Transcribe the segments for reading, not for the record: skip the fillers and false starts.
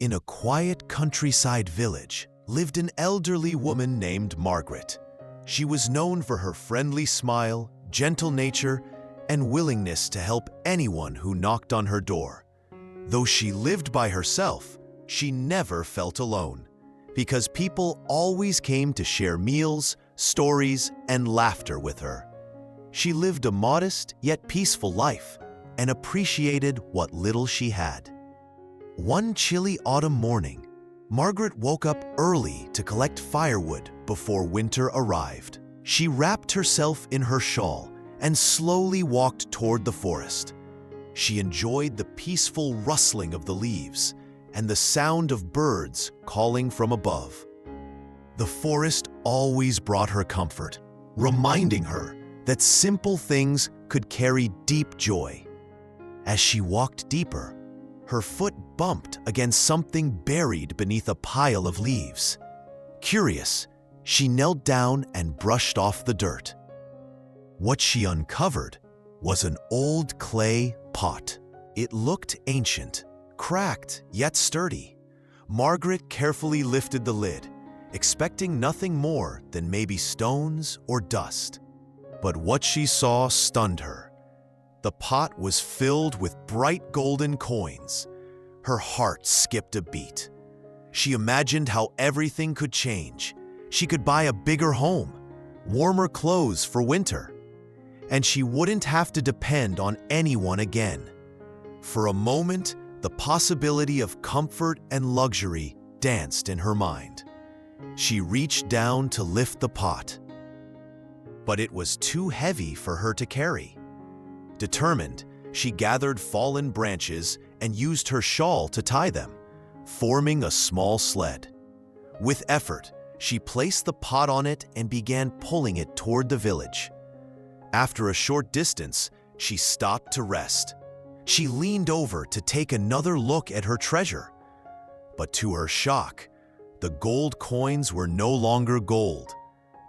In a quiet countryside village lived an elderly woman named Margaret. She was known for her friendly smile, gentle nature, and willingness to help anyone who knocked on her door. Though she lived by herself, she never felt alone, because people always came to share meals, stories, and laughter with her. She lived a modest yet peaceful life and appreciated what little she had. One chilly autumn morning, Margaret woke up early to collect firewood before winter arrived. She wrapped herself in her shawl and slowly walked toward the forest. She enjoyed the peaceful rustling of the leaves and the sound of birds calling from above. The forest always brought her comfort, reminding her that simple things could carry deep joy. As she walked deeper, her foot bumped against something buried beneath a pile of leaves. Curious, she knelt down and brushed off the dirt. What she uncovered was an old clay pot. It looked ancient, cracked yet sturdy. Margaret carefully lifted the lid, expecting nothing more than maybe stones or dust. But what she saw stunned her. The pot was filled with bright golden coins. Her heart skipped a beat. She imagined how everything could change. She could buy a bigger home, warmer clothes for winter, and she wouldn't have to depend on anyone again. For a moment, the possibility of comfort and luxury danced in her mind. She reached down to lift the pot, but it was too heavy for her to carry. Determined, she gathered fallen branches and used her shawl to tie them, forming a small sled. With effort, she placed the pot on it and began pulling it toward the village. After a short distance, she stopped to rest. She leaned over to take another look at her treasure. But to her shock, the gold coins were no longer gold.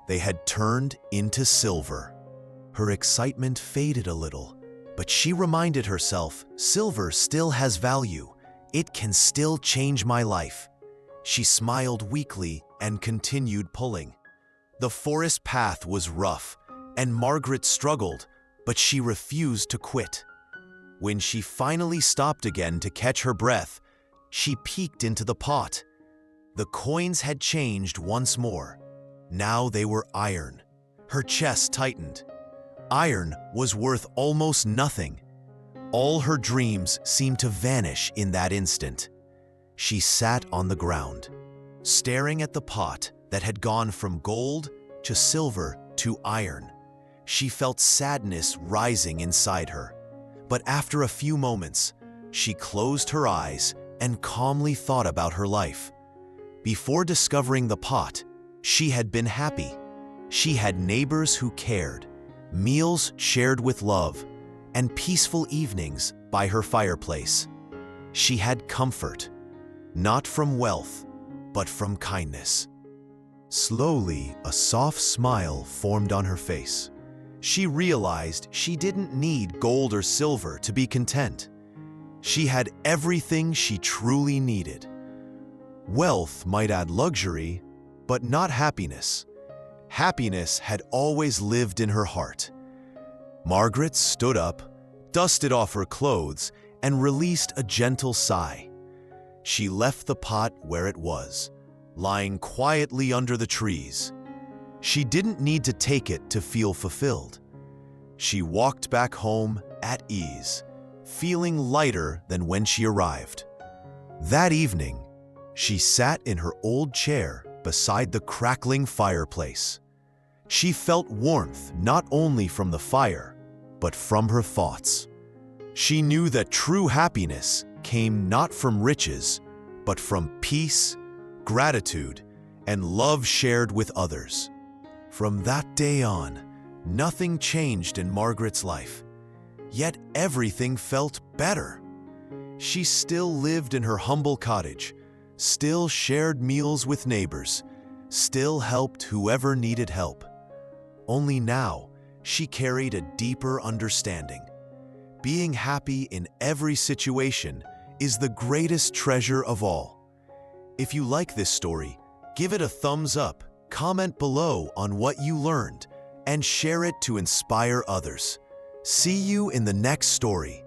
They had turned into silver. Her excitement faded a little, but she reminded herself, silver still has value. It can still change my life. She smiled weakly and continued pulling. The forest path was rough, and Margaret struggled, but she refused to quit. When she finally stopped again to catch her breath, she peeked into the pot. The coins had changed once more. Now they were iron. Her chest tightened. Iron was worth almost nothing. All her dreams seemed to vanish in that instant. She sat on the ground, staring at the pot that had gone from gold to silver to iron. She felt sadness rising inside her. But after a few moments, she closed her eyes and calmly thought about her life. Before discovering the pot, she had been happy. She had neighbors who cared, meals shared with love, and peaceful evenings by her fireplace. She had comfort, not from wealth, but from kindness. Slowly, a soft smile formed on her face. She realized she didn't need gold or silver to be content. She had everything she truly needed. Wealth might add luxury, but not happiness. Happiness had always lived in her heart. Margaret stood up, dusted off her clothes, and released a gentle sigh. She left the pot where it was, lying quietly under the trees. She didn't need to take it to feel fulfilled. She walked back home at ease, feeling lighter than when she arrived. That evening, she sat in her old chair beside the crackling fireplace. She felt warmth not only from the fire, but from her thoughts. She knew that true happiness came not from riches, but from peace, gratitude, and love shared with others. From that day on, nothing changed in Margaret's life, yet everything felt better. She still lived in her humble cottage, still shared meals with neighbors, still helped whoever needed help. Only now, she carried a deeper understanding. Being happy in every situation is the greatest treasure of all. If you like this story, give it a thumbs up, comment below on what you learned, and share it to inspire others. See you in the next story.